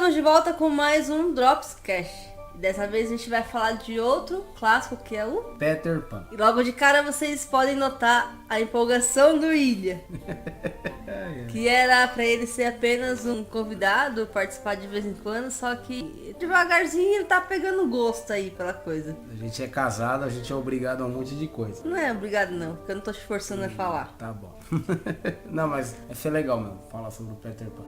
Estamos de volta com mais um Drops Cash. Dessa vez a gente vai falar de outro clássico que é o Peter Pan. E logo de cara vocês podem notar a empolgação do Ilha. Que era pra ele ser apenas um convidado, participar de vez em quando, só que devagarzinho ele tá pegando gosto aí pela coisa. A gente é casado, a gente é obrigado a um monte de coisa. Não é obrigado não, porque eu não tô te forçando a falar. Tá bom. Não, mas vai ser legal mesmo, falar sobre o Peter Pan.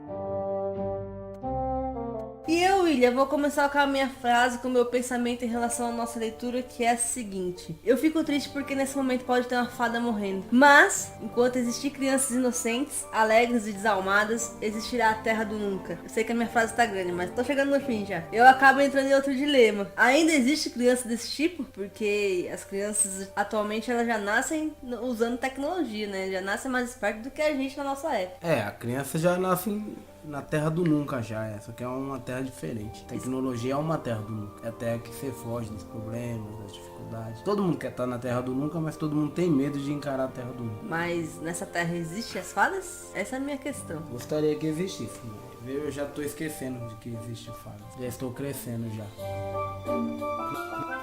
E eu, William, vou começar com a minha frase, com o meu pensamento em relação à nossa leitura, que é a seguinte. Eu fico triste porque nesse momento pode ter uma fada morrendo. Mas, enquanto existir crianças inocentes, alegres e desalmadas, existirá a terra do nunca. Eu sei que a minha frase tá grande, mas tô chegando no fim já. Eu acabo entrando em outro dilema. Ainda existe criança desse tipo? Porque as crianças, atualmente, elas já nascem usando tecnologia, né? Já nascem mais espertas do que a gente na nossa época. A criança já nasce na terra do nunca já, só que é uma terra diferente. Tecnologia é uma terra do nunca. É a terra que você foge dos problemas, das dificuldades. Todo mundo quer estar na terra do nunca, mas todo mundo tem medo de encarar a terra do nunca. Mas nessa terra existem as fadas? Essa é a minha questão. Gostaria que existisse, né? Eu já tô esquecendo de que existe fada. Já estou crescendo já.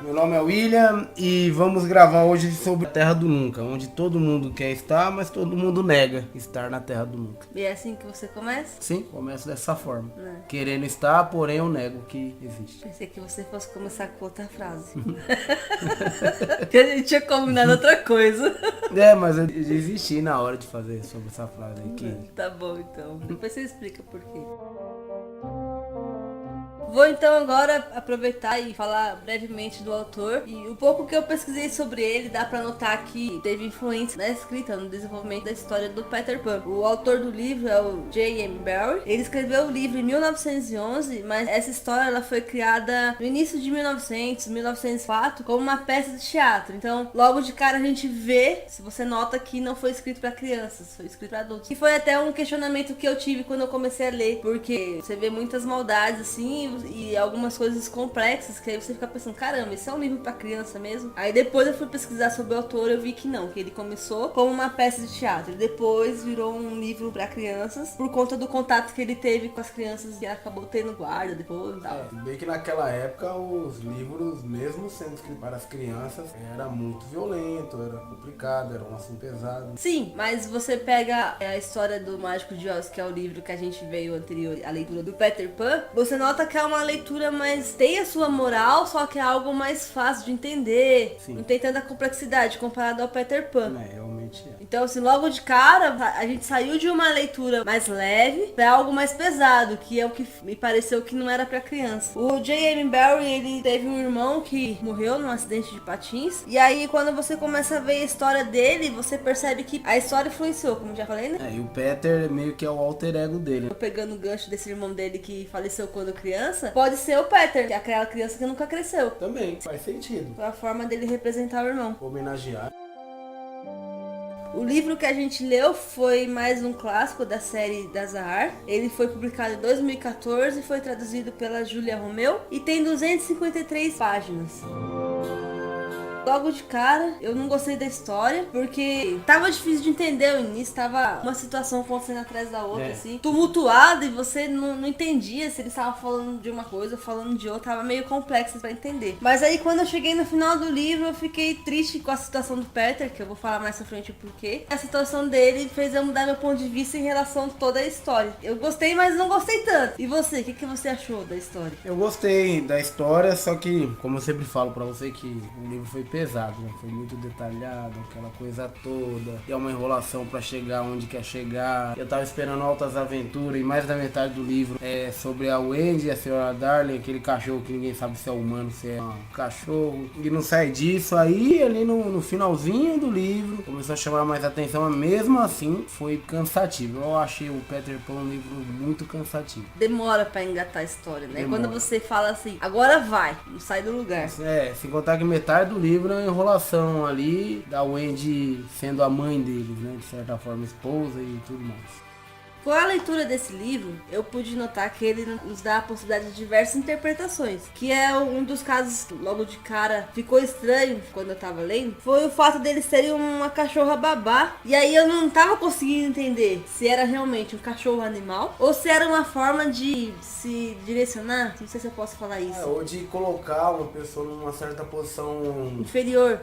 Meu nome é William e vamos gravar hoje sobre a Terra do Nunca, onde todo mundo quer estar, mas todo mundo nega estar na Terra do Nunca. E é assim que você começa? Sim, começo dessa forma. Querendo estar, porém eu nego que existe. Pensei que você fosse começar com outra frase. Que a gente tinha combinado outra coisa. Mas eu desisti na hora de fazer sobre essa frase aí. Tá bom então. Depois você explica por quê. Vou então agora aproveitar e falar brevemente do autor. E o pouco que eu pesquisei sobre ele, dá pra notar que teve influência na escrita, no desenvolvimento da história do Peter Pan. O autor do livro é o J.M. Barrie. Ele escreveu o livro em 1911, mas essa história ela foi criada no início de 1900, 1904, como uma peça de teatro. Então, logo de cara a gente vê, se você nota que não foi escrito pra crianças, foi escrito pra adultos. E foi até um questionamento que eu tive quando eu comecei a ler, porque você vê muitas maldades assim, e algumas coisas complexas que aí você fica pensando, caramba, esse é um livro pra criança mesmo? Aí depois eu fui pesquisar sobre o autor e eu vi que não, que ele começou como uma peça de teatro e depois virou um livro pra crianças por conta do contato que ele teve com as crianças e acabou tendo guarda depois e tal. Bem que naquela época os livros, mesmo sendo escritos para as crianças, era muito violento, era complicado, era um assunto pesado. Sim, mas você pega a história do Mágico de Oz, que é o livro que a gente veio anterior, a leitura do Peter Pan, você nota que é uma leitura, mas tem a sua moral, só que é algo mais fácil de entender. Sim. Não tem tanta complexidade comparado ao Peter Pan. Realmente é. Então, assim, logo de cara, a gente saiu de uma leitura mais leve pra algo mais pesado, que é o que me pareceu que não era pra criança. O J.M. Barrie, ele teve um irmão que morreu num acidente de patins. E aí, quando você começa a ver a história dele, você percebe que a história influenciou, como já falei, né? E o Peter meio que é o alter ego dele. Eu pegando o gancho desse irmão dele que faleceu quando criança, pode ser o Peter, que é aquela criança que nunca cresceu. Também, faz sentido. Foi a forma dele representar o irmão. Homenagear. O livro que a gente leu foi mais um clássico da série da Zahar. Ele foi publicado em 2014, foi traduzido pela Júlia Romeu e tem 253 páginas. Logo de cara, eu não gostei da história, porque tava difícil de entender o início, tava uma situação acontecendo atrás da outra, assim, tumultuada, e você não entendia se eles estavam falando de uma coisa ou falando de outra, tava meio complexo pra entender. Mas aí quando eu cheguei no final do livro, eu fiquei triste com a situação do Peter, que eu vou falar mais pra frente o porquê. A situação dele fez eu mudar meu ponto de vista em relação a toda a história. Eu gostei, mas não gostei tanto. E você, o que você achou da história? Eu gostei da história, só que, como eu sempre falo pra você, que o livro foi pesado, né? Foi muito detalhado, aquela coisa toda. E é uma enrolação pra chegar onde quer chegar. Eu tava esperando altas aventuras e mais da metade do livro é sobre a Wendy e a senhora Darling, aquele cachorro que ninguém sabe se é humano, se é um cachorro. E não sai disso. Aí, ali no finalzinho do livro, começou a chamar mais atenção, mas mesmo assim foi cansativo. Eu achei o Peter Pan um livro muito cansativo. Demora pra engatar a história, né? Demora. Quando você fala assim, agora vai, não sai do lugar. Sem contar que metade do livro é uma enrolação ali da Wendy sendo a mãe deles, né? De certa forma, esposa e tudo mais. Com a leitura desse livro, eu pude notar que ele nos dá a possibilidade de diversas interpretações, que é um dos casos que logo de cara ficou estranho quando eu tava lendo, foi o fato deles serem uma cachorra babá, e aí eu não tava conseguindo entender se era realmente um cachorro animal ou se era uma forma de se direcionar, não sei se eu posso falar isso. Ou de colocar uma pessoa numa certa posição inferior.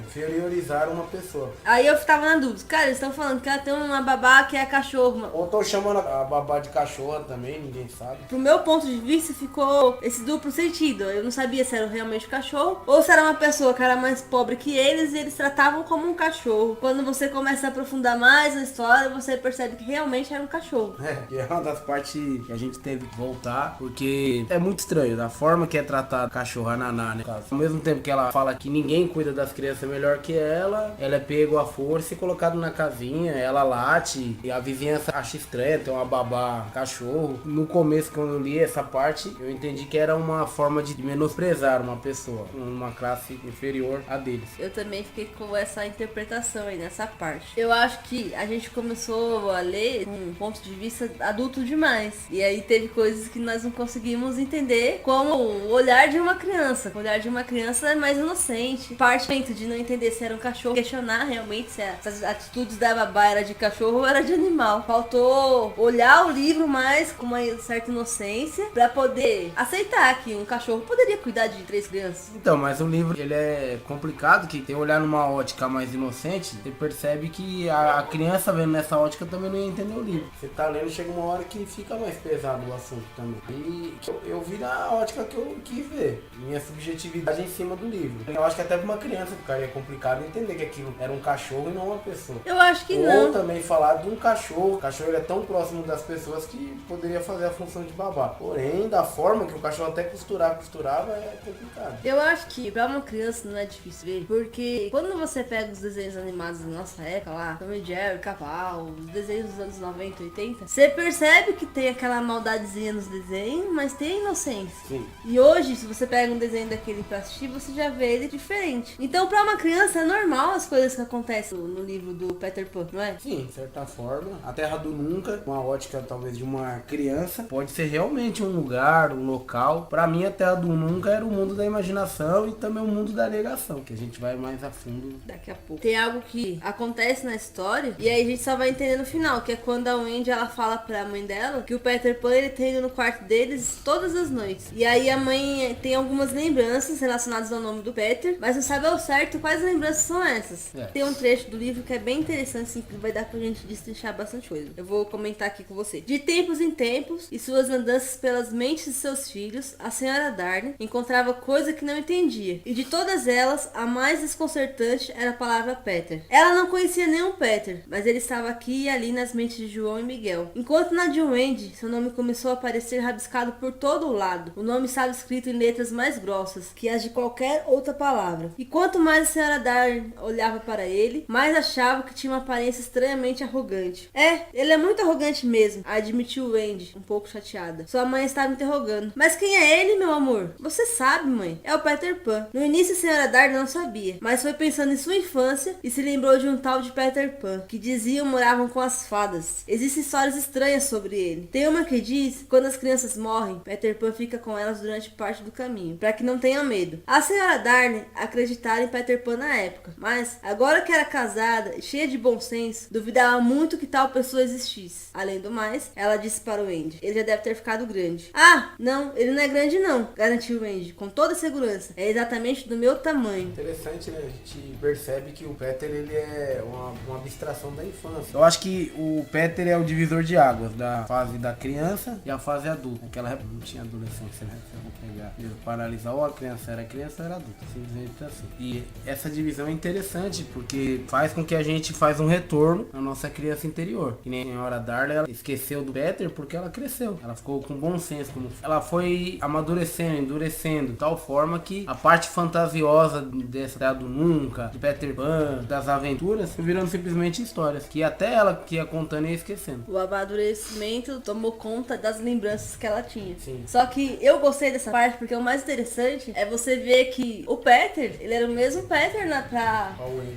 Inferiorizar uma pessoa. Aí eu tava na dúvida, cara, eles estão falando que ela tem uma babá que é cachorro. Ou tô chamando a babá de cachorra também, ninguém sabe. Pro meu ponto de vista ficou esse duplo sentido. Eu não sabia se era realmente um cachorro ou se era uma pessoa que era mais pobre que eles e eles tratavam como um cachorro. Quando você começa a aprofundar mais na história, você percebe que realmente era um cachorro. E é uma das partes que a gente teve que voltar, porque é muito estranho da forma que é tratada a cachorra Naná, né? Ao mesmo tempo que ela fala que ninguém cuida das crianças melhor que ela é pego à força e colocado na casinha, ela late e a vizinhança acha estranho, tem uma babá cachorro. No começo, quando eu li essa parte, eu entendi que era uma forma de menosprezar uma pessoa, uma classe inferior a deles. Eu também fiquei com essa interpretação aí nessa parte. Eu acho que a gente começou a ler com um ponto de vista adulto demais. E aí teve coisas que nós não conseguimos entender, como o olhar de uma criança. O olhar de uma criança é mais inocente. Parte de não entender se era um cachorro, questionar realmente se as atitudes da babá era de cachorro ou era de animal. Faltou olhar o livro mais com uma certa inocência pra poder aceitar que um cachorro poderia cuidar de 3 crianças. Então, mas o livro ele é complicado, que tem olhar numa ótica mais inocente, você percebe que a criança vendo nessa ótica também não ia entender o livro. Você tá lendo, chega uma hora que fica mais pesado o assunto também. E eu vi na ótica que eu quis ver, minha subjetividade em cima do livro. Eu acho que até pra uma criança ficaria complicado entender que aquilo era um cachorro e não uma pessoa. Eu acho que não. Ou também falar de um cachorro. O cachorro ele é tão próximo das pessoas que poderia fazer a função de babá. Porém, da forma que o cachorro até costurava é complicado. Eu acho que pra uma criança não é difícil ver, porque quando você pega os desenhos animados da nossa época lá, Tom e Jerry, Cavalo, os desenhos dos anos 90, 80, você percebe que tem aquela maldadezinha nos desenhos, mas tem a inocência. Sim. E hoje, se você pega um desenho daquele pra assistir, você já vê ele diferente. Então, pra uma criança é normal as coisas que acontecem no livro do Peter Pan, não é? Sim, de certa forma. A Terra do Nunca, uma ótica talvez de uma criança, pode ser realmente um lugar, um local. Pra mim, a Terra do Nunca era o mundo da imaginação e também o mundo da negação, que a gente vai mais a fundo daqui a pouco. Tem algo que acontece na história e aí a gente só vai entender no final, que é quando a Wendy ela fala pra mãe dela que o Peter Pan ele tem ido no quarto deles todas as noites. E aí a mãe tem algumas lembranças relacionadas ao nome do Peter, mas não sabe ao certo quais lembranças são essas. Tem um trecho do livro que é bem interessante, assim, que vai dar pra gente destrinchar bastante coisa. Eu vou comentar aqui com você. De tempos em tempos, e suas andanças pelas mentes de seus filhos, a senhora Darnay encontrava coisa que não entendia. E de todas elas, a mais desconcertante era a palavra Peter. Ela não conhecia nenhum Peter, mas ele estava aqui e ali nas mentes de João e Miguel. Enquanto na de Wendy, seu nome começou a aparecer rabiscado por todo o lado. O nome estava escrito em letras mais grossas que as de qualquer outra palavra. E quanto mais a senhora Darnay olhava para ele, mais achava que tinha uma aparência estranhamente arrogante. Ele é muito arrogante mesmo, admitiu Wendy, um pouco chateada. Sua mãe estava interrogando. Mas quem é ele, meu amor? Você sabe, mãe. É o Peter Pan. No início a senhora Darnay não sabia, mas foi pensando em sua infância e se lembrou de um tal de Peter Pan, que diziam moravam com as fadas. Existem histórias estranhas sobre ele. Tem uma que diz que quando as crianças morrem, Peter Pan fica com elas durante parte do caminho, para que não tenham medo. A senhora Darnay acreditara em Peter Pan na época, mas agora que era casada e cheia de bom senso, duvidava muito que tal pessoa existisse. Além do mais, ela disse para o Wendy: ele já deve ter ficado grande. Ah, não, ele não é grande não, garantiu Wendy, com toda segurança. É exatamente do meu tamanho. Interessante, né? A gente percebe que o Peter ele é uma abstração da infância. Eu acho que o Peter é o divisor de águas da fase da criança e a fase adulta. Naquela época não tinha adolescência, né? Se eu vou pegar para analisar, ou a criança era criança ou era adulta, simplesmente assim. E essa divisão é interessante porque faz com que a gente faz um retorno à nossa criança interior. Que nem a senhora Darnay, ela esqueceu do Peter porque ela cresceu. Ela ficou com bom senso. Ela foi amadurecendo, endurecendo, de tal forma que a parte fantasiosa dessa Terra do Nunca, do Peter Pan, das aventuras, virando simplesmente histórias. Que até ela que ia contando e ia esquecendo. O amadurecimento tomou conta das lembranças que ela tinha. Sim. Só que eu gostei dessa parte porque o mais interessante é você ver que o Peter, ele era o mesmo Peter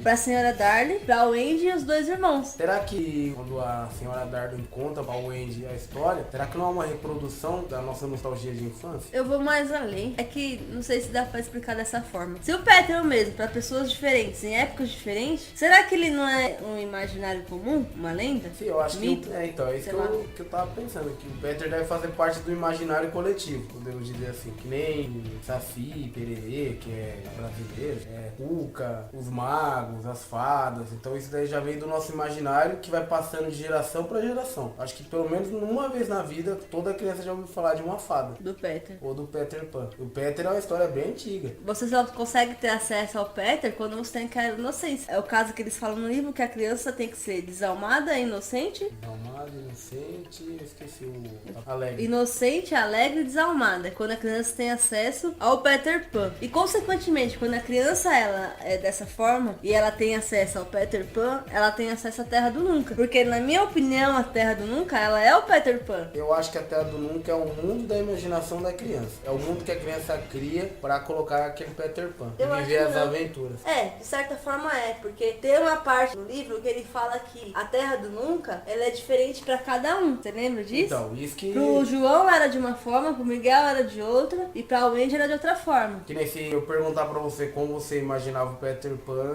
pra senhora Darnay, pra Wendy e os dois irmãos. Será que quando a senhora Darwin conta pra Wendy a história, será que não é uma reprodução da nossa nostalgia de infância? Eu vou mais além. É que não sei se dá pra explicar dessa forma. Se o Peter é o mesmo pra pessoas diferentes, em épocas diferentes, será que ele não é um imaginário comum? Uma lenda? Sim, eu acho Mito? que... então, é isso que eu tava pensando, que o Peter deve fazer parte do imaginário coletivo, podemos dizer assim. Que nem Saci, Pererê, que é brasileiro, Cuca, os magos, as fadas. Então isso daí já vem do nosso imaginário, que vai passando de geração pra geração. Acho que pelo menos uma vez na vida, toda criança já ouviu falar de uma fada. Do Peter. Ou do Peter Pan. O Peter é uma história bem antiga. Você só consegue ter acesso ao Peter quando você tem aquela inocência. É o caso que eles falam no livro, que a criança tem que ser desalmada, inocente. Desalmada, inocente, eu esqueci o alegre. Inocente, alegre e desalmada. Quando a criança tem acesso ao Peter Pan. E consequentemente, quando a criança ela é dessa forma e ela tem acesso ao Peter Pan, ela tem acesso à Terra do Nunca. Porque na minha opinião, a Terra do Nunca, ela é o Peter Pan. Eu acho que a Terra do Nunca é o mundo da imaginação da criança. É o mundo que a criança cria pra colocar aquele Peter Pan. E viver as aventuras. De certa forma porque tem uma parte no livro que ele fala que a Terra do Nunca, ela é diferente pra cada um. Você lembra disso? Então, isso que... Pro João era de uma forma, pro Miguel era de outra e pra Wendy era de outra forma. Que nem se eu perguntar pra você como você imaginava o Peter Pan,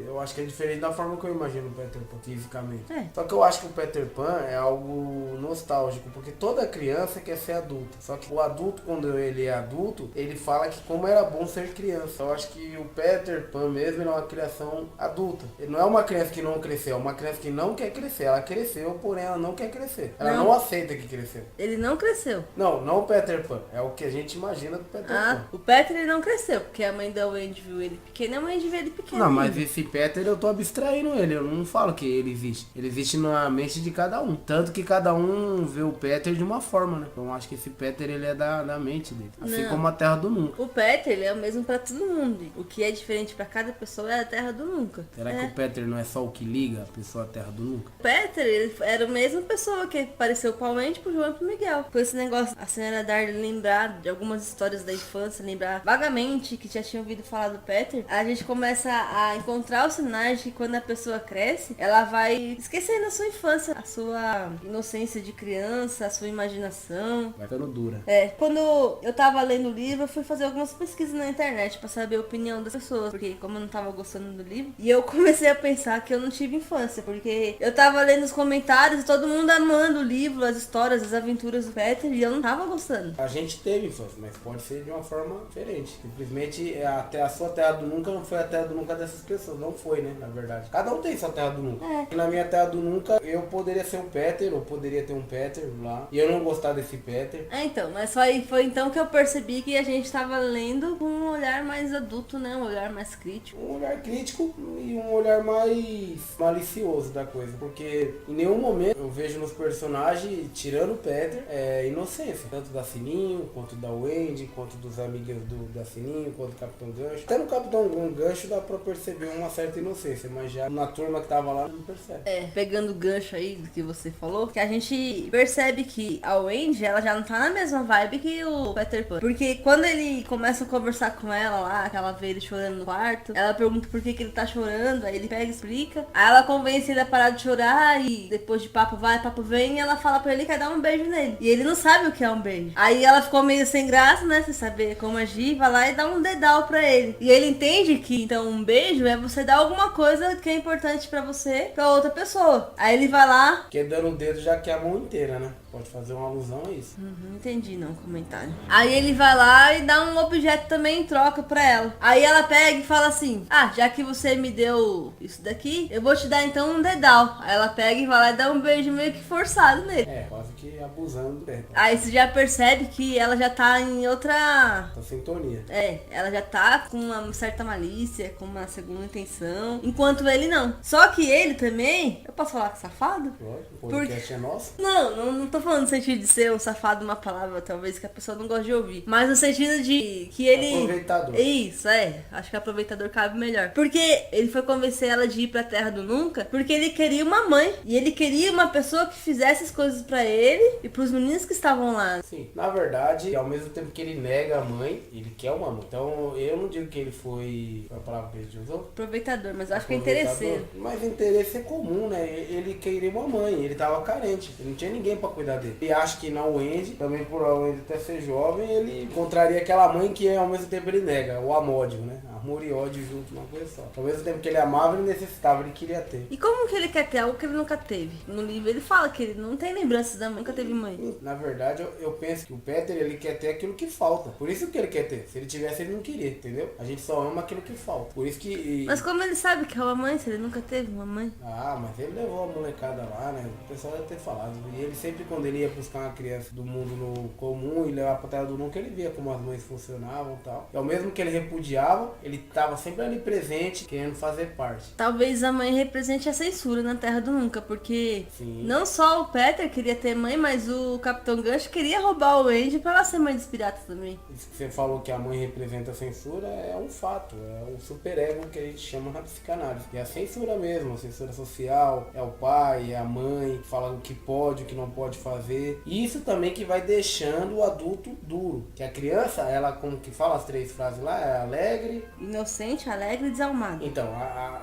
eu acho que é diferente da forma que eu imagino o Peter Pan fisicamente. Só que eu acho que o Peter Pan é algo nostálgico, porque toda criança quer ser adulta. Só que o adulto, quando ele é adulto, ele fala que como era bom ser criança. Eu acho que o Peter Pan mesmo é uma criação adulta. Ele não é uma criança que não cresceu, é uma criança que não quer crescer. Ela cresceu, porém ela não quer crescer. Ela não aceita que cresceu. Ele não cresceu. Não o Peter Pan. É o que a gente imagina do Peter Pan. O Peter ele não cresceu, porque a mãe da Wendy viu ele pequeno e a mãe viu ele pequeno. Não, mas esse Peter eu tô abstraindo ele. Eu não falo que ele existe. Ele existe na mente de cada um. Tanto que cada um vê o Peter de uma forma, né? Então eu acho que esse Peter ele é da mente dele. Assim como a Terra do Nunca. O Peter ele é o mesmo pra todo mundo. O que é diferente pra cada pessoa é a Terra do Nunca. Será que o Peter não é só o que liga a pessoa à Terra do Nunca? O Peter ele era a mesma pessoa que apareceu pro Wendy, pro João e pro Miguel. Com esse negócio, a senhora Darly lembrar de algumas histórias da infância, lembrar vagamente que já tinha ouvido falar do Peter, a gente começa a encontrar os sinais de que quando a pessoa cresce, ela vai esquecendo a sua infância, a sua inocência de criança, a sua imaginação. Vai ficando dura. Quando eu tava lendo o livro, eu fui fazer algumas pesquisas na internet pra saber a opinião das pessoas, porque como eu não tava gostando do livro, e eu comecei a pensar que eu não tive infância, porque eu tava lendo os comentários e todo mundo amando o livro, as histórias, as aventuras do Peter, e eu não tava gostando. A gente teve infância, mas pode ser de uma forma diferente. Simplesmente a sua Terra do Nunca não foi a Terra do Nunca dessas pessoas, não foi, né, na verdade. Cada um tem sua Terra do Nunca. E na minha Terra do Nunca, eu poderia ser um Peter, ou poderia ter um Peter lá, e eu não gostar desse Peter. Então, mas foi então que eu percebi que a gente tava lendo com um olhar mais adulto, né, um olhar mais crítico. Um olhar crítico e um olhar mais malicioso da coisa, porque em nenhum momento eu vejo nos personagens, tirando o Peter, inocência, tanto da Sininho, quanto da Wendy, quanto dos amigos da Sininho, quanto do Capitão Gancho. Até no Capitão Gancho dá pra perceber uma certa inocência, mas já na turma que tava lá não percebe. Pegando o gancho aí do que você falou, que a gente percebe que a Wendy, ela já não tá na mesma vibe que o Peter Pan. Porque quando ele começa a conversar com ela lá, que ela vê ele chorando no quarto, ela pergunta por que ele tá chorando, aí ele pega e explica. Aí ela convence ele a parar de chorar e depois de papo vai, papo vem, e ela fala pra ele que vai dar um beijo nele. E ele não sabe o que é um beijo. Aí ela ficou meio sem graça, né, sem saber como agir, vai lá e dá um dedal pra ele. E ele entende que, então, um beijo é você dar alguma coisa que é importante pra você, pra outra pessoa. Aí ele vai lá... Porque dando o dedo já quer a mão inteira, né? Pode fazer uma alusão a isso. Não entendi não o comentário. Aí ele vai lá e dá um objeto também em troca pra ela. Aí ela pega e fala assim: já que você me deu isso daqui, eu vou te dar então um dedal. Aí ela pega e vai lá e dá um beijo meio que forçado nele. Quase que abusando do tempo. Aí você já percebe que ela já tá em outra... sintonia. Ela já tá com uma certa malícia, com uma segunda intenção, enquanto ele não. Só que ele também... Eu posso falar que é safado? Lógico, o podcast é nosso. Não tô falando no sentido de ser um safado, uma palavra talvez que a pessoa não gosta de ouvir. Mas no sentido de que ele... Aproveitador. Isso, acho que aproveitador cabe melhor. Porque ele foi convencer ela de ir pra Terra do Nunca, porque ele queria uma mãe. E ele queria uma pessoa que fizesse as coisas pra ele e pros meninos que estavam lá. Sim, na verdade, ao mesmo tempo que ele nega a mãe, ele quer uma mãe. Então, eu não digo que ele foi... Qual é a palavra que a gente usou? Aproveitador, mas eu acho que é interesseiro. Mas interesse é comum, né? Ele queria uma mãe, ele tava carente, ele não tinha ninguém pra cuidar dele. E acho que na Wendy, também por a Wendy até ser jovem, ele encontraria aquela mãe que ao mesmo tempo ele nega, o amódio, né? Amor e ódio junto numa coisa só. Ao mesmo tempo que ele amava, ele necessitava, ele queria ter. E como que ele quer ter algo que ele nunca teve? No livro ele fala que ele não tem lembranças da mãe, nunca teve mãe. Na verdade, eu penso que o Peter, ele quer ter aquilo que falta. Por isso que ele quer ter. Se ele tivesse, ele não queria, entendeu? A gente só ama aquilo que falta. Por isso que... Mas como ele sabe que é uma mãe, se ele nunca teve uma mãe? Ah, mas ele levou a molecada lá, né? O pessoal deve ter falado. E ele sempre, quando ele ia buscar uma criança do mundo no comum e levar pra Terra do Nunca, ele via como as mães funcionavam e tal. E ao mesmo que ele repudiava, ele tava sempre ali presente, querendo fazer parte. Talvez a mãe represente a censura na Terra do Nunca, porque Sim. não só o Peter queria ter mãe, mas o Capitão Gancho queria roubar o Andy pra ela ser mãe dos piratas também. Isso que você falou que a mãe representa a censura é um fato, é o superego que a gente chama na psicanálise. E a censura mesmo, a censura social, é o pai, é a mãe, falando o que pode, o que não pode fazer. E isso também que vai deixando o adulto duro. Que a criança, ela, como que fala as 3 frases lá, é alegre... Inocente, alegre e desalmado. Então,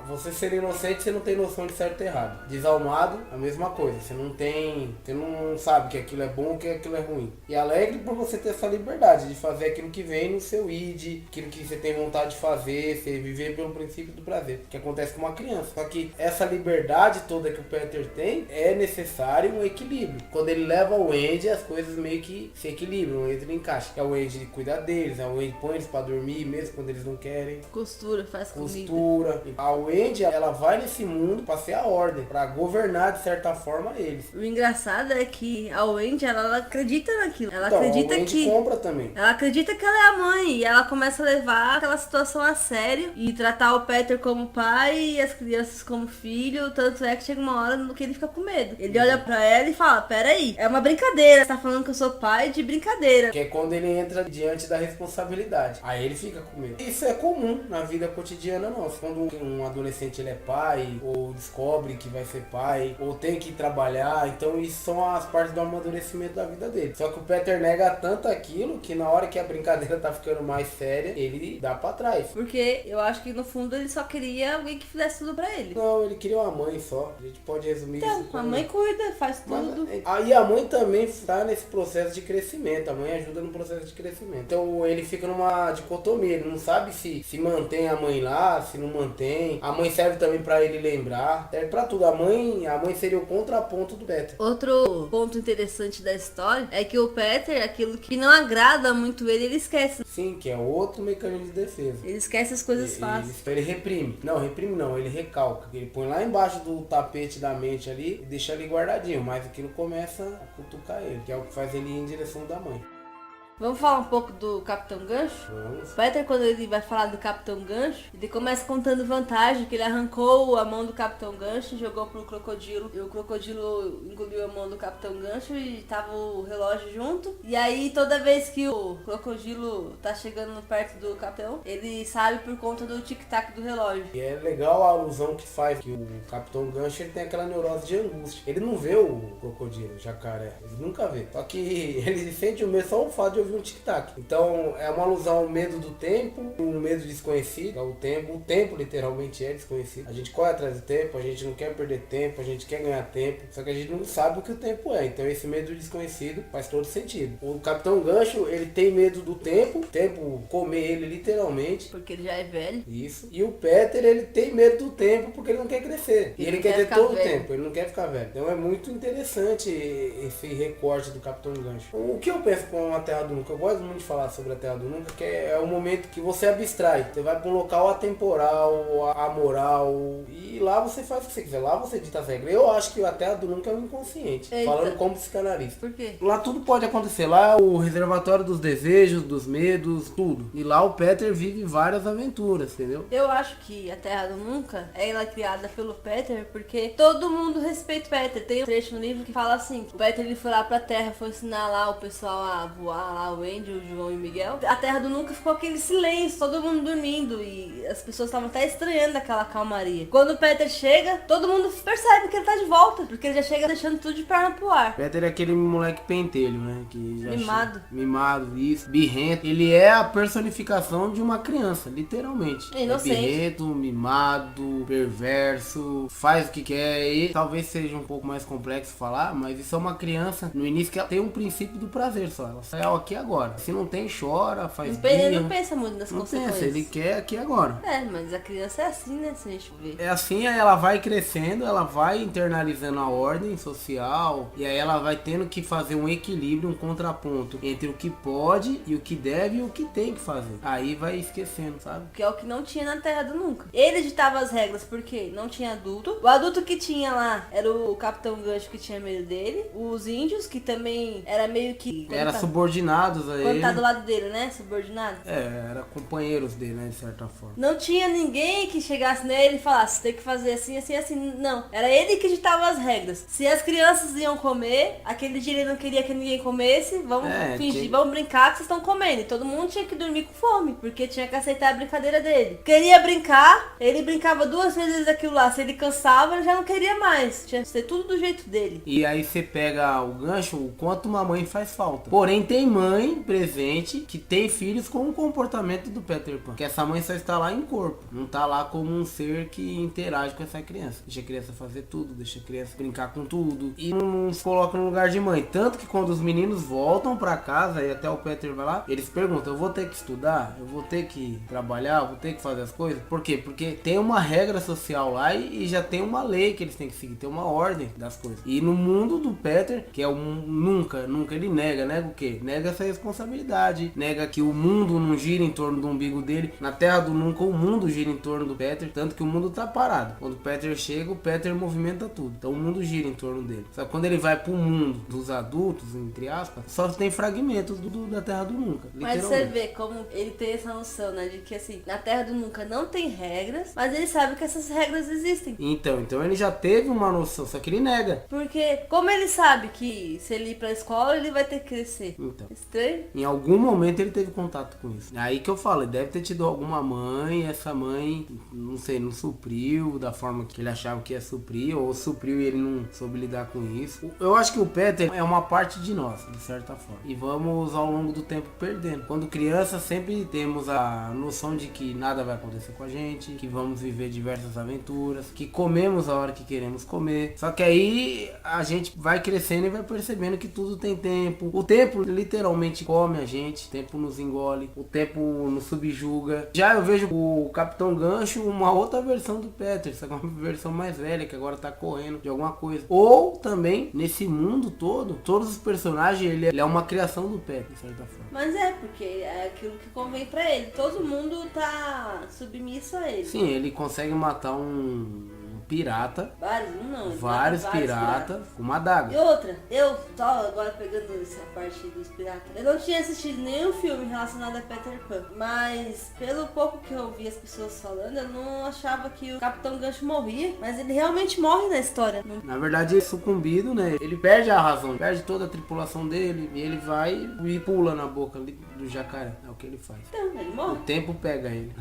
você ser inocente, você não tem noção de certo e errado. Desalmado, a mesma coisa. Você não sabe que aquilo é bom ou que aquilo é ruim. E alegre por você ter essa liberdade de fazer aquilo que vem no seu id, aquilo que você tem vontade de fazer, você viver pelo princípio do prazer, que acontece com uma criança. Só que essa liberdade toda que o Peter tem, é necessário um equilíbrio. Quando ele leva o Andy, as coisas meio que se equilibram, entram em caixa. É o Andy cuida deles, é o Andy põe eles pra dormir, mesmo quando eles não querem. Costura, faz comida. A Wendy, ela vai nesse mundo pra ser a ordem, pra governar de certa forma eles. O engraçado é que a Wendy, ela acredita naquilo. Ela Então, acredita a Wendy que... compra também. Ela acredita que ela é a mãe e ela começa a levar aquela situação a sério e tratar o Peter como pai e as crianças como filho. Tanto é que chega uma hora no que ele fica com medo. Ele olha pra ela e fala, peraí, é uma brincadeira. Você tá falando que eu sou pai de brincadeira. Que é quando ele entra diante da responsabilidade. Aí ele fica com medo. Isso é comum na vida cotidiana nossa. Quando um adolescente ele é pai, ou descobre que vai ser pai, ou tem que trabalhar, então isso são as partes do amadurecimento da vida dele. Só que o Peter nega tanto aquilo que na hora que a brincadeira tá ficando mais séria, ele dá pra trás. Porque eu acho que no fundo ele só queria alguém que fizesse tudo pra ele. Não, ele queria uma mãe só. A gente pode resumir Então, isso a mãe cuida, faz tudo. Aí a mãe também está nesse processo de crescimento. A mãe ajuda no processo de crescimento. Então ele fica numa dicotomia. Ele não sabe se mantém a mãe lá, se não mantém. A mãe serve também pra ele lembrar. Serve pra tudo. A mãe seria o contraponto do Peter. Outro ponto interessante da história é que o Peter, aquilo que não agrada muito ele esquece. Sim, que é outro mecanismo de defesa. Ele esquece as coisas fáceis. Ele reprime. Não, reprime não. Ele recalca. Ele põe lá embaixo do tapete da mente ali e deixa ali guardadinho. Mas aquilo começa a cutucar ele, que é o que faz ele ir em direção da mãe. Vamos falar um pouco do Capitão Gancho? Vamos. O Peter, quando ele vai falar do Capitão Gancho, ele começa contando vantagem, que ele arrancou a mão do Capitão Gancho, jogou pro crocodilo, e o crocodilo engoliu a mão do Capitão Gancho e tava o relógio junto. E aí, toda vez que o crocodilo tá chegando perto do Capitão, ele sabe por conta do tic-tac do relógio. E é legal a alusão que faz, que o Capitão Gancho ele tem aquela neurose de angústia. Ele não vê o crocodilo, o jacaré, ele nunca vê. Só que ele sente o medo só o fato de ouvir um tic-tac. Então é uma alusão ao medo do tempo, um medo desconhecido, ao tempo. O tempo literalmente é desconhecido. A gente corre atrás do tempo, a gente não quer perder tempo, a gente quer ganhar tempo, só que a gente não sabe o que o tempo é. Então esse medo desconhecido faz todo sentido. O Capitão Gancho, ele tem medo do tempo, o tempo comer ele literalmente. Porque ele já é velho. Isso. E o Peter, ele tem medo do tempo porque ele não quer crescer. E ele quer ter todo o velho. tempo, ele não quer ficar velho. Então é muito interessante esse recorte do Capitão Gancho. O que eu penso com a Terra do Nunca. Eu gosto muito de falar sobre a Terra do Nunca, que é o momento que você abstrai. Você vai para um local atemporal, amoral, e lá você faz o que você quiser. Lá você dita as regras. Eu acho que a Terra do Nunca é um inconsciente. Eita. Falando como psicanalista. Por quê? Lá tudo pode acontecer. Lá é o reservatório dos desejos, dos medos, tudo. E lá o Peter vive várias aventuras, entendeu? Eu acho que a Terra do Nunca ela é criada pelo Peter porque todo mundo respeita o Peter. Tem um trecho no livro que fala assim: o Peter ele foi lá pra Terra, foi ensinar lá o pessoal a voar, lá o Andy, o João e o Miguel. A Terra do Nunca ficou aquele silêncio, todo mundo dormindo e as pessoas estavam até estranhando aquela calmaria. Quando o Peter chega, todo mundo percebe que ele tá de volta, porque ele já chega deixando tudo de perna pro ar. Peter é aquele moleque pentelho, né? Que já Mimado. Mimado, isso, birrento. Ele é a personificação de uma criança, literalmente. Inocente. É birrento, mimado, perverso, faz o que quer. E talvez seja um pouco mais complexo falar, mas isso é uma criança, no início, que ela tem um princípio do prazer só. Ela só é o aqui e agora. Se não tem, chora, faz Ele não pensa muito nas não consequências. pensa, ele quer aqui e agora. É, mas a criança é assim, né? Se a gente ver. É assim, aí ela vai crescendo, ela vai internalizando a ordem social, e aí ela vai tendo que fazer um equilíbrio, um contraponto entre o que pode e o que deve e o que tem que fazer. Aí vai esquecendo, sabe? Que é o que não tinha na Terra do Nunca. Ele ditava as regras porque não tinha adulto. O adulto que tinha lá era o Capitão Gancho, que tinha medo dele. Os índios, que também era meio que... Era subordinados a Quando ele. tá do lado dele, né? Subordinado. Era companheiros dele, né, de certa forma. Não tinha ninguém que chegasse nele e falasse, tem que fazer assim, assim, assim. Não. Era ele que ditava as regras. Se as crianças iam comer, aquele dia ele não queria que ninguém comesse, vamos fingir, vamos brincar que vocês estão comendo. E todo mundo tinha que dormir com fome, porque tinha que aceitar a brincadeira dele. Queria brincar, ele brincava 2 vezes aquilo lá. Se ele cansava, ele já não queria mais. Tinha que ser tudo do jeito dele. E aí você pega o gancho, o quanto uma mãe faz falta. Porém, tem mãe presente que tem filhos com o comportamento do Peter Pan. Que essa mãe só está lá em corpo. Não tá lá como um ser que interage com essa criança. Deixa a criança fazer tudo, deixa a criança brincar com tudo. E não se coloca no lugar de mãe. Tanto que quando os meninos voltam pra casa e até o Peter vai lá, eles perguntam, eu vou ter que estudar? Eu vou ter que trabalhar? Eu vou ter que fazer as coisas? Por quê? Porque tem uma regra social lá e já tem uma lei que eles têm que seguir. Tem uma ordem das coisas. E no mundo do Peter, que é o nunca, ele nega o quê? Nega essa responsabilidade. Nega que o mundo não gira em torno do umbigo dele. Na Terra do Nunca, o mundo gira em torno do Peter. Tanto que o mundo tá parado. Quando o Peter chega, o Peter movimenta tudo. Então o mundo gira em torno dele. Só que quando ele vai pro mundo dos adultos, entre aspas, só tem fragmentos da Terra do Nunca. Mas você vê como ele tem essa noção, né? De que assim, na Terra do Nunca não tem regras, mas ele sabe que essas regras existem. Então ele já teve uma noção, só que ele nega. Porque como ele sabe que se ele ir pra escola, ele vai ter que crescer. Então, Estranho. em algum momento ele teve contato com isso. É aí que eu falo, ele deve ter tido alguma mãe, essa mãe, não sei, não supriu da forma que ele achava que ia suprir, ou supriu e ele não soube lidar com isso. Eu acho que o Peter é uma parte de nós, de certa forma. E vamos ao longo do tempo perdendo. Quando criança sempre temos a noção de que nada vai acontecer com a gente, que vamos viver diversas aventuras, que comemos a hora que queremos comer. Só que aí a gente vai crescendo e vai percebendo que tudo tem tempo. O tempo literalmente come a gente, o tempo nos engole, o tempo nos subjuga. Já eu vejo o Capitão Gancho uma outra versão do Peter, só que uma versão mais velha, que agora tá correndo de alguma coisa. Ou também, nesse mundo todo, todos os personagens, ele é uma criação do Peter, de certa forma. Mas é, porque é aquilo que convém pra ele. Todo mundo tá submisso a ele. Sim, ele consegue matar um pirata. Vários, um não. Vários piratas com uma adaga. E outra, eu só agora pegando essa parte dos piratas, eu não tinha assistido nenhum filme relacionado a Peter Pan, mas pelo pouco que eu ouvi as pessoas falando, eu não achava que o Capitão Gancho morria, mas ele realmente morre na história. Na verdade, ele sucumbido, né? Ele perde a razão, perde toda a tripulação dele e ele vai e pula na boca ali do jacaré. É o que ele faz. Então, ele morre. O tempo pega ele.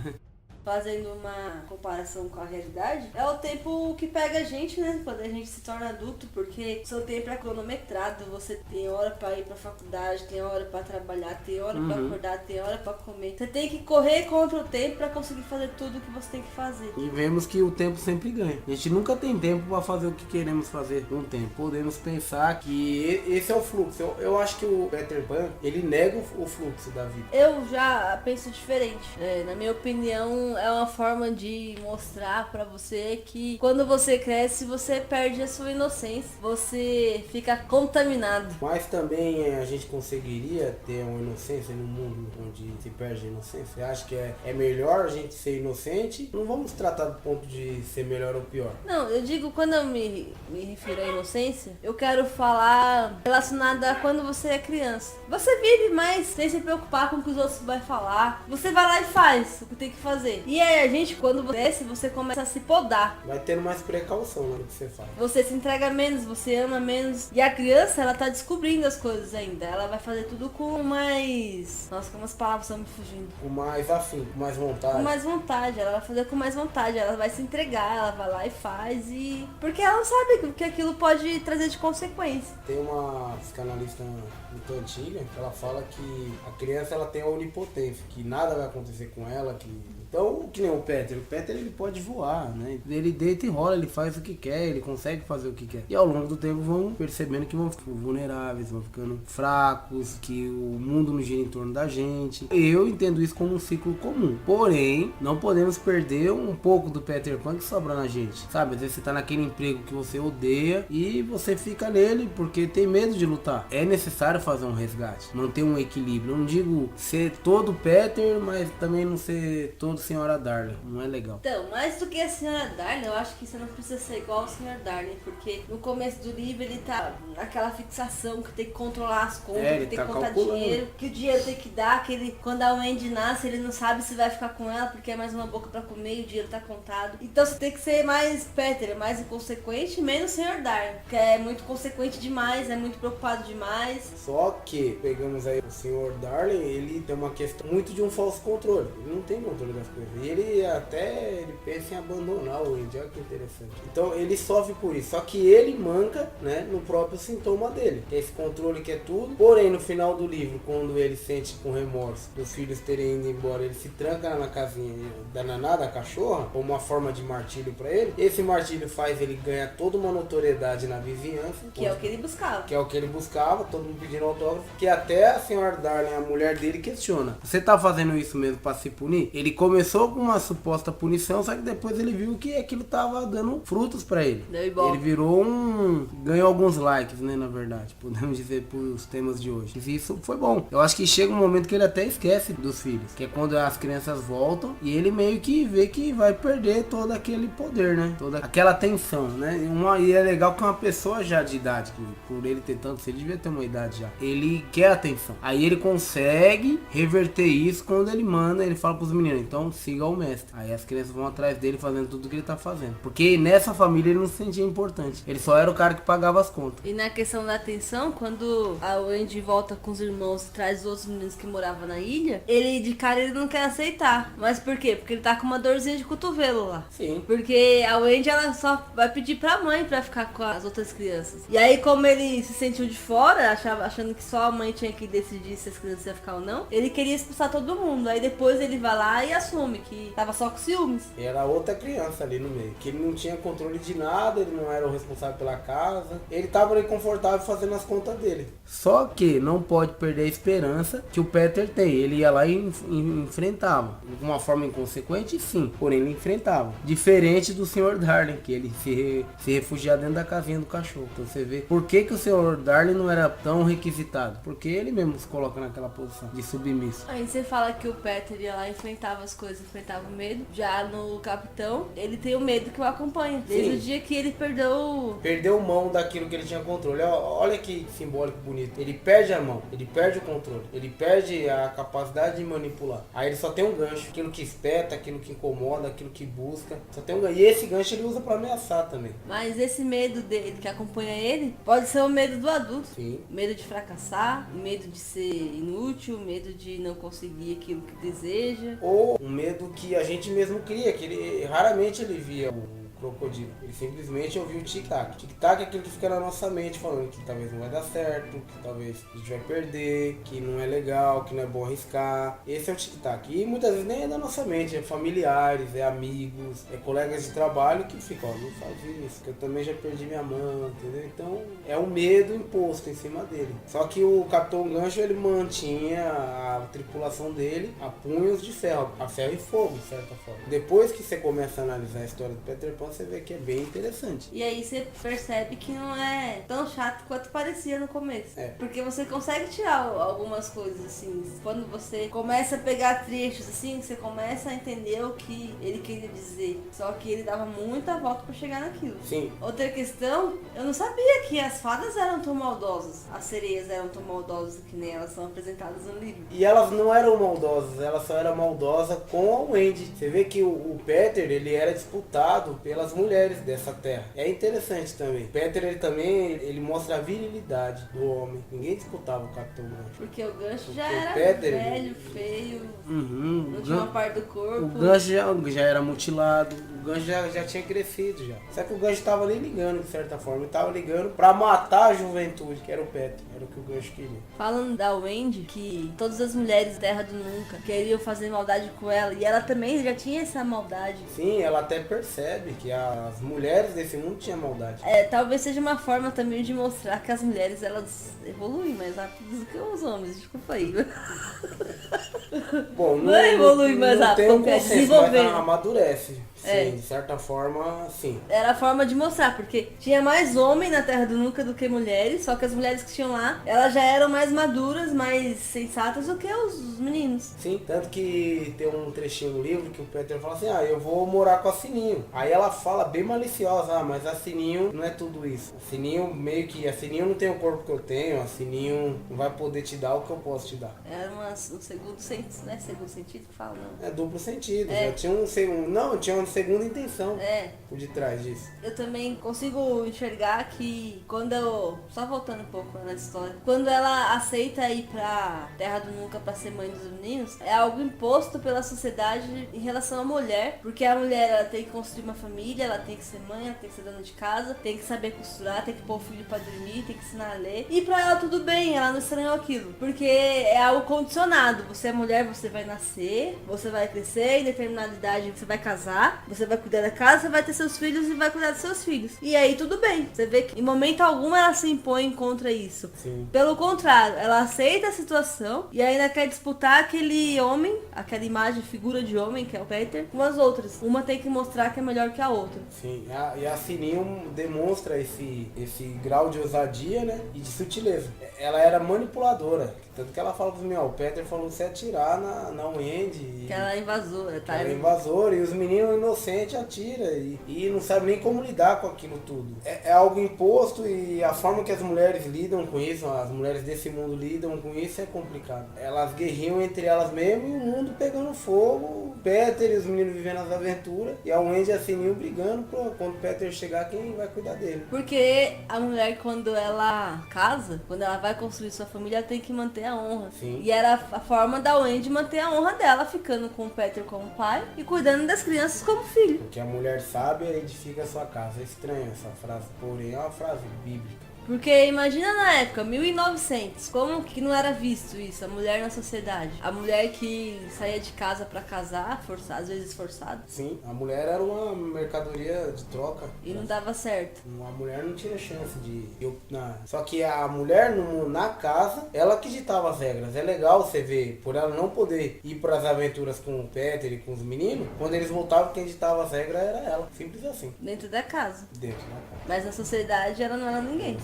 Fazendo uma comparação com a realidade, é o tempo que pega a gente, né? Quando a gente se torna adulto, porque o seu tempo é cronometrado, você tem hora pra ir pra faculdade, tem hora pra trabalhar, tem hora pra acordar, tem hora pra comer. Você tem que correr contra o tempo pra conseguir fazer tudo o que você tem que fazer. E vemos que o tempo sempre ganha. A gente nunca tem tempo pra fazer o que queremos fazer com o tempo. Podemos pensar que esse é o fluxo. Eu acho que o Peter Pan, ele nega o fluxo da vida. Eu já penso diferente. Na minha opinião, é uma forma de mostrar pra você que quando você cresce, você perde a sua inocência. Você fica contaminado. Mas também a gente conseguiria ter uma inocência num mundo onde se perde a inocência? Você acha que é melhor a gente ser inocente? Não vamos tratar do ponto de ser melhor ou pior. Não, eu digo, quando eu me refiro à inocência, eu quero falar relacionada a quando você é criança. Você vive mais sem se preocupar com o que os outros vão falar. Você vai lá e faz o que tem que fazer. E aí a gente, quando cresce, você começa a se podar. Vai tendo mais precaução no que você faz. Você se entrega menos, você ama menos. E a criança, ela tá descobrindo as coisas ainda. Ela vai fazer tudo com mais... Nossa, como as palavras estão me fugindo. Com mais afim, com mais vontade. Com mais vontade, ela vai fazer com mais vontade. Ela vai se entregar, ela vai lá e faz. E porque ela não sabe o que aquilo pode trazer de consequência. Tem uma psicanalista muito antiga que ela fala que a criança ela tem a onipotência, que nada vai acontecer com ela, que... Então, que nem o Peter ele pode voar, né? Ele deita e rola, ele faz o que quer, ele consegue fazer o que quer. E ao longo do tempo vão percebendo que vão ficando vulneráveis, vão ficando fracos, que o mundo não gira em torno da gente. Eu entendo isso como um ciclo comum. Porém, não podemos perder um pouco do Peter Pan que sobra na gente. Sabe, às vezes você tá naquele emprego que você odeia e você fica nele porque tem medo de lutar. É necessário fazer um resgate, manter um equilíbrio. Eu não digo ser todo Peter, mas também não ser todo Senhora Darla, não é legal. Então, mais do que a Senhora Darla, eu acho que você não precisa ser igual ao Senhor Darla, porque no começo do livro ele tá naquela fixação que tem que controlar as contas, que tem tá que contar calculando dinheiro, que o dinheiro tem que dar, que ele, quando a Wendy nasce, ele não sabe se vai ficar com ela, porque é mais uma boca pra comer e o dinheiro tá contado. Então você tem que ser mais Peter, mais inconsequente, menos Senhor Darla, que é muito consequente demais, é muito preocupado demais. Só que, pegamos aí o Sr. Darling, ele tem uma questão muito de um falso controle. Ele não tem controle das coisas. E ele pensa em abandonar o Wendy, olha que interessante. Então ele sofre por isso. Só que ele manca, né, no próprio sintoma dele. Que é esse controle que é tudo. Porém, no final do livro, quando ele sente com remorso dos filhos terem ido embora, ele se tranca na casinha da Naná, da cachorra, como uma forma de martírio pra ele. Esse martírio faz ele ganhar toda uma notoriedade na vizinhança. Que é o que ele buscava. Que é o que ele buscava, todo mundo pedindo autógrafo. Que até a senhora Darling, a mulher dele, questiona. Você tá fazendo isso mesmo pra se punir? Ele começou com uma suposta punição, só que depois ele viu que aquilo tava dando frutos pra ele. Ele virou ganhou alguns likes, né, na verdade. Podemos dizer pros temas de hoje. E isso foi bom. Eu acho que chega um momento que ele até esquece dos filhos. Que é quando as crianças voltam e ele meio que vê que vai perder todo aquele poder, né? Toda aquela tensão, né? E é legal que uma pessoa já de idade, que por ele ter tanto, ele devia ter uma idade já. Ele quer atenção. Aí ele consegue reverter isso quando ele manda, ele fala pros meninos, então siga o mestre. Aí as crianças vão atrás dele fazendo tudo o que ele tá fazendo. Porque nessa família ele não se sentia importante. Ele só era o cara que pagava as contas. E na questão da atenção, quando a Wendy volta com os irmãos e traz os outros meninos que moravam na ilha, ele de cara ele não quer aceitar. Mas por quê? Porque ele tá com uma dorzinha de cotovelo lá. Sim. Porque a Wendy ela só vai pedir pra mãe pra ficar com as outras crianças. E aí, como ele se sentiu de fora, achando que só a mãe tinha que decidir se as crianças iam ficar ou não, ele queria expulsar todo mundo. Aí depois ele vai lá e assume que tava só com ciúmes. Era outra criança ali no meio, que ele não tinha controle de nada, ele não era o responsável pela casa, ele tava ali confortável fazendo as contas dele. Só que não pode perder a esperança que o Peter tem. Ele ia lá e enfrentava. De uma forma inconsequente, sim, porém ele enfrentava. Diferente do Sr. Darling, que ele se refugia dentro da casinha do cachorro. Então você vê por que o Sr. Darling não era tão requisitado. Porque ele mesmo se coloca naquela posição de submisso. Aí você fala que o Peter ia lá e enfrentava as coisas, enfrentava o medo. Já no Capitão, ele tem o medo que o acompanha. Desde o dia que ele perdeu mão daquilo que ele tinha controle. Olha que simbólico bonito. Ele perde a mão, ele perde o controle, ele perde a capacidade de manipular. Aí ele só tem um gancho. Aquilo que espeta, aquilo que incomoda, aquilo que busca. Só tem um gancho. E esse gancho ele usa pra ameaçar também. Mas esse medo dele que acompanha ele pode ser o medo do adulto. Sim. Medo de fracassar, medo de ser inútil, medo de não conseguir aquilo que deseja. Ou um medo que a gente mesmo cria, que raramente ele via o crocodilo. Ele simplesmente ouviu o tic-tac. Tic-tac é aquilo que fica na nossa mente falando que talvez não vai dar certo, que talvez a gente vai perder, que não é legal, que não é bom arriscar. Esse é o tic-tac. E muitas vezes nem é da nossa mente, é familiares, é amigos, é colegas de trabalho que ficam, ó, não faz isso, que eu também já perdi minha mão, entendeu? Então é um medo imposto em cima dele. Só que o Capitão Gancho, ele mantinha a tripulação dele a punhos de ferro, a ferro e fogo, de certa forma. Depois que você começa a analisar a história do Peter Pan, você vê que é bem interessante. E aí você percebe que não é tão chato quanto parecia no começo. Porque você consegue tirar algumas coisas, assim. Quando você começa a pegar trechos, assim, você começa a entender o que ele queria dizer. Só que ele dava muita volta pra chegar naquilo. Sim. Outra questão, eu não sabia que as fadas eram tão maldosas. As sereias eram tão maldosas que nem elas são apresentadas no livro. E elas não eram maldosas, elas só eram maldosas com a Wendy. Você vê que o Peter, ele era disputado pelas mulheres dessa terra. É interessante também. O Peter, ele mostra a virilidade do homem. Ninguém disputava o Capitão Gancho. Porque o Gancho já era Peter, velho, feio, não tinha uma parte do corpo. O Gancho já era mutilado, o Gancho já tinha crescido já. Só que o Gancho tava nem ligando, de certa forma. Ele tava ligando pra matar a juventude, que era o Peter. Era o que o Gancho queria. Falando da Wendy, que todas as mulheres da Terra do Nunca queriam fazer maldade com ela, e ela também já tinha essa maldade. Sim, ela até percebe que as mulheres desse mundo tinham maldade. Talvez seja uma forma também de mostrar que as mulheres, elas evoluem mais rápido do que os homens, desculpa aí. Bom, não evolui mais rápido, tem um é consenso, desenvolver. mas amadurece. Sim, de certa forma, sim. Era a forma de mostrar, porque tinha mais homem na Terra do Nunca do que mulheres, só que as mulheres que tinham lá, elas já eram mais maduras, mais sensatas do que os meninos. Sim, tanto que tem um trechinho no livro que o Peter fala assim, eu vou morar com a Sininho. Aí ela fala bem maliciosa, mas a Sininho não é tudo isso. A Sininho a Sininho não tem o corpo que eu tenho, a Sininho não vai poder te dar o que eu posso te dar. Era um segundo sentido, não é segundo sentido que fala, não. É duplo sentido, já tinha um segunda intenção por detrás disso. Eu também consigo enxergar que só voltando um pouco na história, quando ela aceita ir pra Terra do Nunca pra ser mãe dos meninos, é algo imposto pela sociedade em relação à mulher, porque a mulher, ela tem que construir uma família, ela tem que ser mãe, ela tem que ser dona de casa, tem que saber costurar, tem que pôr o filho pra dormir, tem que ensinar a ler, e pra ela tudo bem, ela não estranhou aquilo, porque é algo condicionado. Você é mulher, você vai nascer, você vai crescer, em determinada idade você vai casar, você vai cuidar da casa, você vai ter seus filhos e vai cuidar dos seus filhos. E aí tudo bem. Você vê que em momento algum ela se impõe contra isso. Sim. Pelo contrário, ela aceita a situação e ainda quer disputar aquele homem, aquela imagem, figura de homem, que é o Peter, com as outras. Uma tem que mostrar que é melhor que a outra. Sim, e a Sininho demonstra esse grau de ousadia, né? E de sutileza. Ela era manipuladora. Tanto que ela fala pra mim, o Peter falou você atirar na Wendy. Que ela é invasora, tá? Ela é invasora e os meninos inocentes atiram e não sabem nem como lidar com aquilo tudo. É algo imposto e a forma que as mulheres lidam com isso, as mulheres desse mundo lidam com isso é complicado. Elas guerriam entre elas mesmas e o mundo pegando fogo, o Peter e os meninos vivendo as aventuras e a Wendy e a Sininho brigando quando o Peter chegar, quem vai cuidar dele. Porque a mulher, quando ela casa, quando ela vai construir sua família, ela tem que manter a honra. Sim. E era a forma da Wendy manter a honra dela, ficando com o Peter como pai e cuidando das crianças como filho. Porque a mulher sábia edifica a sua casa. É estranho essa frase, porém é uma frase bíblica. Porque imagina na época, 1900, como que não era visto isso, a mulher na sociedade? A mulher que saía de casa pra casar, às vezes forçada. Sim, a mulher era uma mercadoria de troca. E não dava certo. A mulher não tinha chance de... Só que a mulher na casa, ela que ditava as regras. É legal você ver, por ela não poder ir pras aventuras com o Peter e com os meninos, quando eles voltavam, quem ditava as regras era ela. Simples assim. Dentro da casa. Dentro da casa. Mas na sociedade ela não era ninguém.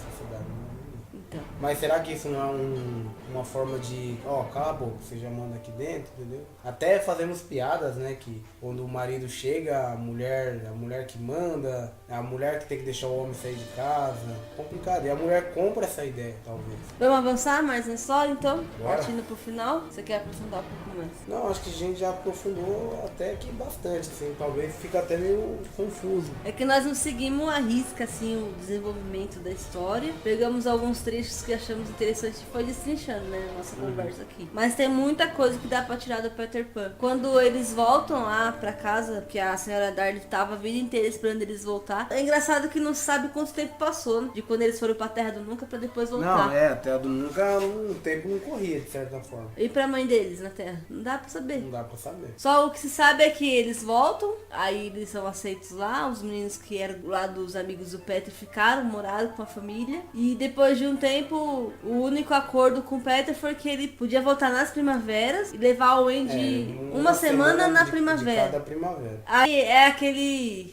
Então. Mas será que isso não é uma forma de... cala a boca, você já manda aqui dentro, entendeu? Até fazemos piadas, né? Que quando o marido chega, a mulher que manda, a mulher que tem que deixar o homem sair de casa. Complicado. E a mulher compra essa ideia, talvez. Vamos avançar mais na história, então? Bora. Partindo pro final. Você quer aprofundar um pouco mais? Não, acho que a gente já aprofundou até aqui bastante, assim. Talvez fique até meio confuso. É que nós não seguimos à risca, assim, o desenvolvimento da história. Pegamos alguns trechos que achamos interessante foi destrinchando, né, na nossa conversa aqui. Mas tem muita coisa que dá pra tirar do Peter Pan. Quando eles voltam lá pra casa, que a senhora Darling tava a vida inteira esperando eles voltar, é engraçado que não se sabe quanto tempo passou, né, de quando eles foram pra Terra do Nunca pra depois voltar. Não, a Terra do Nunca, o tempo não corria, de certa forma. E pra mãe deles na Terra? Não dá pra saber. Não dá pra saber. Só o que se sabe é que eles voltam, aí eles são aceitos lá, os meninos que eram lá dos amigos do Peter ficaram, moraram com a família. E depois de um tempo, o único acordo com o Peter foi que ele podia voltar nas primaveras e levar o Wendy uma semana na primavera. De cada primavera. Aí é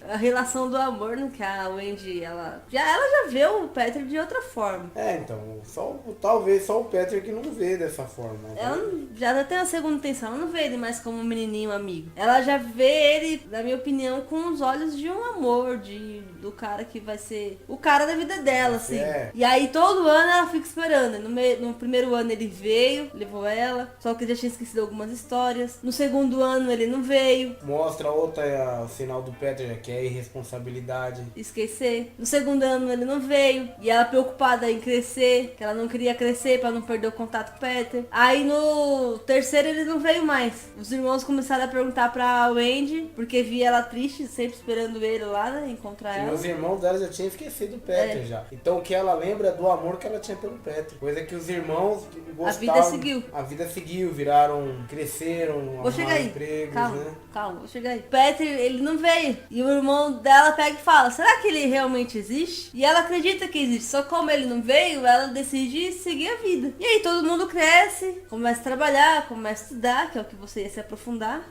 a relação do amor, né? Que a Wendy, ela já vê o Peter de outra forma. Então, talvez só o Peter que não vê dessa forma. Ela já tem a segunda intenção, ela não vê ele mais como um menininho amigo. Ela já vê ele, na minha opinião, com os olhos de um amor, do cara que vai ser o cara da vida dela, assim. E aí todo ano ela fica esperando. No primeiro ano ele veio, levou ela, só que ele já tinha esquecido algumas histórias. No segundo ano ele não veio. Mostra outra sinal do Peter, que é a irresponsabilidade. Esquecer. No segundo ano ele não veio. E ela preocupada em crescer, que ela não queria crescer pra não perder o contato com o Peter. Aí no terceiro ele não veio mais. Os irmãos começaram a perguntar pra Wendy, porque via ela triste, sempre esperando ele lá, né, encontrar ela. E os irmãos dela já tinham esquecido o Peter já. Então o que ela lembra é do amor que ela tinha pelo Peter. Coisa que os irmãos gostavam. A vida seguiu. A vida seguiu, cresceram, vou chegar aí. Empregos, Calma, vou chegar aí. Peter, ele não veio. E o irmão dela pega e fala, será que ele realmente existe? E ela acredita que existe. Só como ele não veio, ela decide seguir a vida. E aí todo mundo cresce, começa a trabalhar, começa a estudar, que é o que você ia se aprofundar.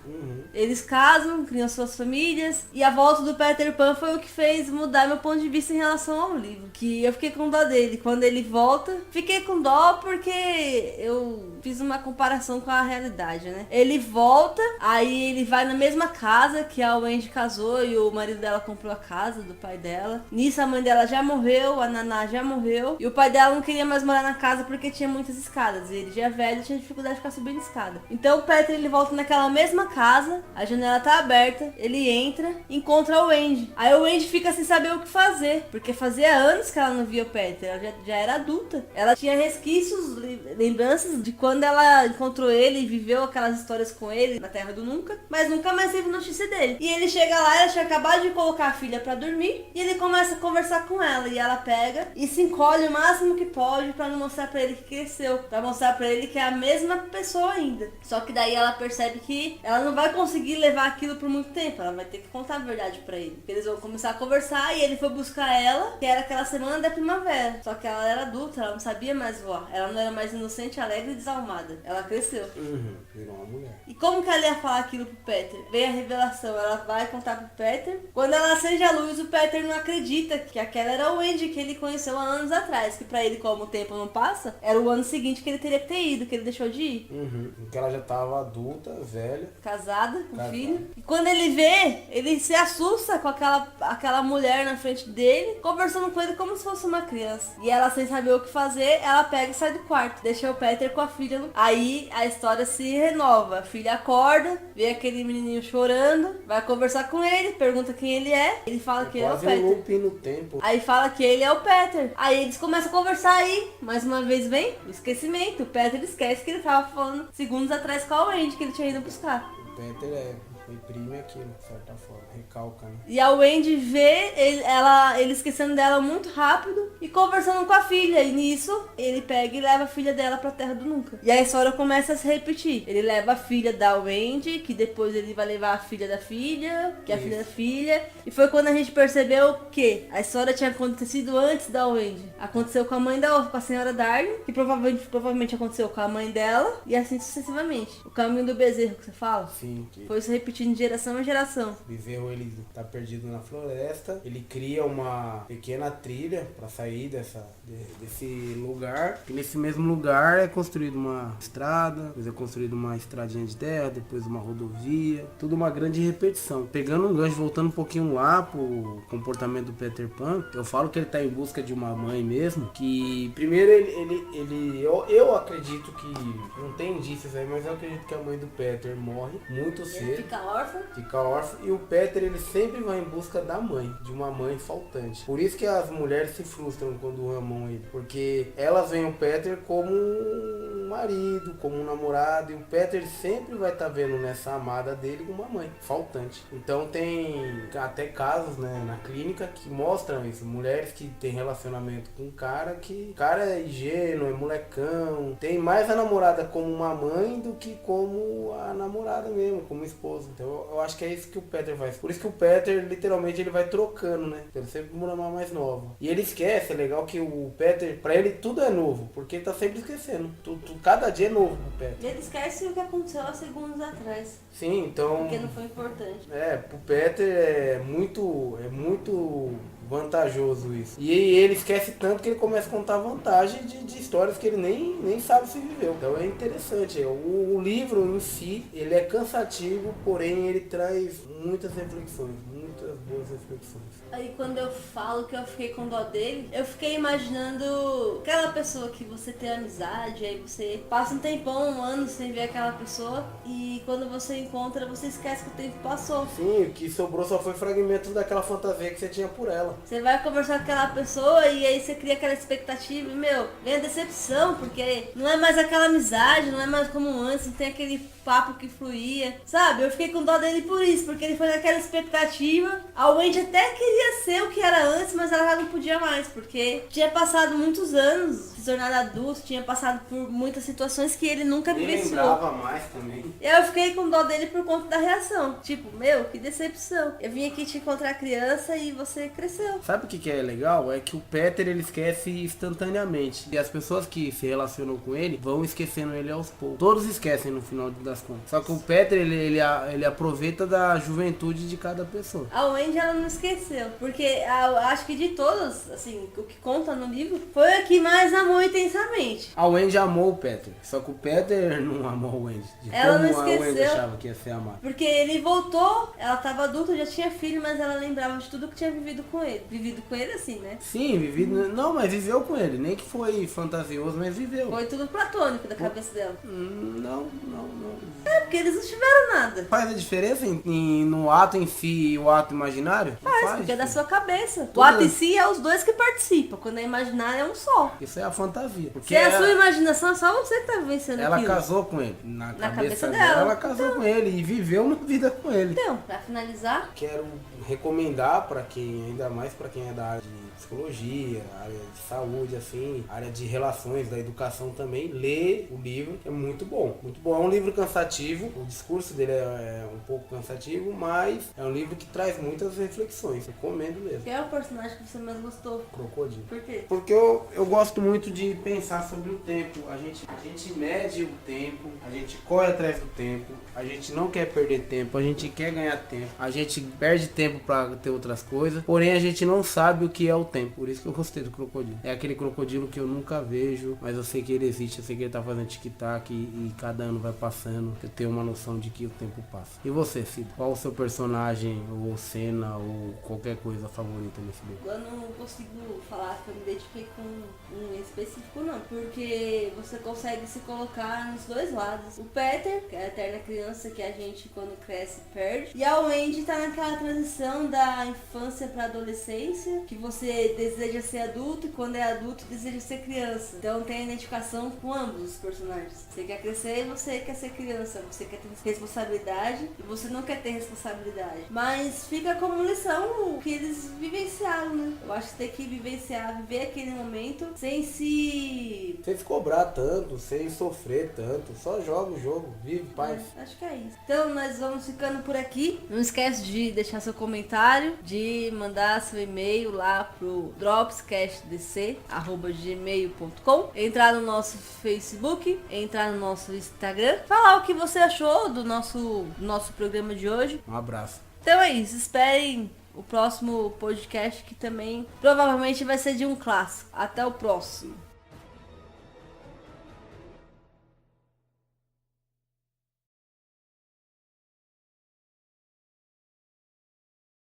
Eles casam, criam suas famílias. E a volta do Peter Pan foi o que fez mudar meu ponto de vista em relação ao livro. Que eu fiquei com dó dele. Quando ele volta, fiquei com dó porque eu fiz uma comparação com a realidade, né? Ele volta, aí ele vai na mesma casa que a Wendy casou e o marido dela comprou a casa do pai dela. Nisso a mãe dela já morreu, a Naná já morreu. E o pai dela não queria mais morar na casa porque tinha muitas escadas. E ele já é velho, tinha dificuldade de ficar subindo escada. Então o Peter, ele volta naquela mesma casa, a janela tá aberta, ele entra, encontra o Wendy. Aí o Wendy fica sem saber o que fazer, porque fazia anos que ela não via o Peter, ela já era adulta. Ela tinha resquícios, lembranças de quando ela encontrou ele e viveu aquelas histórias com ele na Terra do Nunca, mas nunca mais teve notícia dele. E ele chega lá, ela tinha acabado de colocar a filha pra dormir, e ele começa a conversar com ela, e ela pega e se encolhe o máximo que pode pra não mostrar pra ele que cresceu, pra mostrar pra ele que é a mesma pessoa ainda. Só que daí ela percebe que ela não vai conseguir levar aquilo por muito tempo, ela vai ter que contar a verdade pra ele. Eles vão começar a conversar e ele foi buscar ela, que era aquela semana da primavera. Só que ela era adulta, ela não sabia mais voar. Ela não era mais inocente, alegre e desalmada. Ela cresceu. Virou uma mulher. E como que ela ia falar aquilo pro Peter? Vem a revelação, ela vai contar pro Peter. Quando ela acende a luz, o Peter não acredita que aquela era a Wendy que ele conheceu há anos atrás. Que pra ele, como o tempo não passa, era o ano seguinte que ele teria que ter ido, que ele deixou de ir. Porque ela já tava adulta, velha. Casada, com filho. E quando ele vê, ele se assusta com aquela mulher na frente dele, conversando com ele como se fosse uma criança. E ela, sem saber o que fazer, ela pega e sai do quarto. Deixa o Peter com a filha. Aí a história se renova. A filha acorda, vê aquele menininho chorando, vai conversar com ele, pergunta quem ele é. Ele fala que ele é o Peter. Loop no tempo. Aí fala que ele é o Peter. Aí eles começam a conversar aí. Mais uma vez vem o esquecimento. O Peter esquece que ele tava falando segundos atrás com a Wendy, que ele tinha ido buscar. O Peter reprime aquilo, de certa forma, recalca, né? E a Wendy vê ele esquecendo dela muito rápido e conversando com a filha. E nisso, ele pega e leva a filha dela pra Terra do Nunca. E a história começa a se repetir. Ele leva a filha da Wendy, que depois ele vai levar a filha da filha, que é a filha da filha. E foi quando a gente percebeu que a história tinha acontecido antes da Wendy. Aconteceu com a mãe da com a senhora Darling, que provavelmente aconteceu com a mãe dela, e assim sucessivamente. O caminho do bezerro que você fala? Sim. Foi se repetindo de geração em geração. O bezerro, ele tá perdido na floresta, ele cria uma pequena trilha para sair desse lugar, e nesse mesmo lugar é construída uma estrada, depois é construída uma estradinha de terra, depois uma rodovia, tudo uma grande repetição. Pegando um gancho, voltando um pouquinho lá pro comportamento do Peter Pan, eu falo que ele tá em busca de uma mãe mesmo, que primeiro eu acredito que, não tem indícios aí, mas eu acredito que a mãe do Peter morre muito cedo. Ele fica órfão. Fica órfão. E o Peter, ele sempre vai em busca da mãe, de uma mãe faltante. Por isso que as mulheres se frustram quando amam ele. Porque elas veem o Peter como um marido, como um namorado. E o Peter sempre vai estar vendo nessa amada dele uma mãe faltante. Então tem até casos, né, na clínica que mostram isso. Mulheres que têm relacionamento com um cara que... O cara é ingênuo, é molecão. Tem mais a namorada como uma mãe do que como a namorada mesmo, como esposa. Então eu acho que é isso que o Peter faz. Por isso que o Peter, literalmente, ele vai trocando, né? Ele sempre uma mais nova. E ele esquece, é legal que o Peter, pra ele tudo é novo, porque ele tá sempre esquecendo. Cada dia é novo pro Peter. E ele esquece o que aconteceu há segundos atrás. Sim, então... Porque não foi importante. Pro Peter é muito vantajoso isso. E ele esquece tanto que ele começa a contar vantagem de histórias que ele nem sabe se viveu. Então é interessante. O livro em si, ele é cansativo, porém ele traz muitas reflexões, muitas boas reflexões. Aí quando eu falo que eu fiquei com dó dele, eu fiquei imaginando aquela pessoa que você tem amizade, aí você passa um tempão, um ano sem ver aquela pessoa, e quando você encontra, você esquece que o tempo passou. Sim, o que sobrou só foi fragmentos daquela fantasia que você tinha por ela. Você vai conversar com aquela pessoa e aí você cria aquela expectativa e, vem a decepção, porque não é mais aquela amizade, não é mais como antes, não tem aquele papo que fluía, sabe? Eu fiquei com dó dele por isso, porque ele foi naquela expectativa. A Wendy até queria ser o que era antes, mas ela já não podia mais, porque tinha passado muitos anos, se tornado adulto, tinha passado por muitas situações que ele nunca vivenciou. Lembrava mais também. E eu fiquei com dó dele por conta da reação. Tipo, que decepção. Eu vim aqui te encontrar criança e você cresceu. Sabe o que é legal? É que o Peter, ele esquece instantaneamente. E as pessoas que se relacionam com ele vão esquecendo ele aos poucos. Todos esquecem no final das contas. Só que o Peter, ele aproveita da juventude de cada pessoa. A Wendy, ela não esqueceu. Porque eu acho que de todos, assim, o que conta no livro, foi a que mais amou intensamente. A Wendy amou o Peter. Só que o Peter não amou a Wendy. Ela não como a Wendy esqueceu. achava que ia ser amada. Porque ele voltou, ela tava adulta, já tinha filho, mas ela lembrava de tudo que tinha vivido com ele. Vivido com ele assim, né? Sim, vivido. Não, mas viveu com ele. Nem que foi fantasioso, mas viveu. Foi tudo platônico da cabeça dela. Não. Porque eles não tiveram nada. Faz a diferença no ato em si e o ato imaginário? Não Faz, porque é da sua cabeça. Tudo. O ato em si é os dois que participam. Quando é imaginário é um só. Isso é a fantasia. Porque Se é a sua imaginação, é só você que tá vivenciando ela aquilo. casou com ele. Na cabeça dela. dela, ela casou com ele e viveu uma vida com ele. Então, pra finalizar, Quero recomendar para quem, ainda mais para quem é da área de psicologia, área de saúde, assim, área de relações, da educação também, ler o livro, é muito bom. Muito bom. É um livro cansativo, o discurso dele é um pouco cansativo, mas é um livro que traz muitas reflexões. Recomendo mesmo. quem é o personagem que você mais gostou? Crocodilo. Por quê? Porque eu gosto muito de pensar sobre o tempo. A gente mede o tempo, a gente corre atrás do tempo, a gente não quer perder tempo, a gente quer ganhar tempo, a gente perde tempo pra ter outras coisas, porém a gente não sabe o que é o tempo. Por isso que eu gostei do crocodilo. É aquele crocodilo que eu nunca vejo, mas eu sei que ele existe, eu sei que ele tá fazendo tic-tac e cada ano vai passando, eu tenho uma noção de que o tempo passa. E você, Cid? Qual o seu personagem, ou cena, ou qualquer coisa favorita nesse livro? Eu não consigo falar que eu me identifiquei com um em específico, não. Porque você consegue se colocar nos dois lados. O Peter, que é a eterna criança que a gente, quando cresce, perde. E a Wendy tá naquela transição da infância pra adolescência, que você deseja ser adulto e quando é adulto deseja ser criança. Então tem a identificação com ambos os personagens. Você quer crescer e você quer ser criança. Você quer ter responsabilidade e você não quer ter responsabilidade. Mas fica como lição o que eles vivenciaram, né? Eu acho que tem que vivenciar, viver aquele momento sem se cobrar tanto, sem sofrer tanto, só joga o jogo, vive, paz. Acho que é isso. Então nós vamos ficando por aqui. Não esquece de deixar seu comentário, de mandar seu e-mail lá pro dropscastdc@gmail.com, entrar no nosso Facebook, entrar no nosso Instagram, falar o que você achou do nosso programa de hoje. Um abraço. Então é isso, esperem o próximo podcast, que também provavelmente vai ser de um clássico. Até o próximo.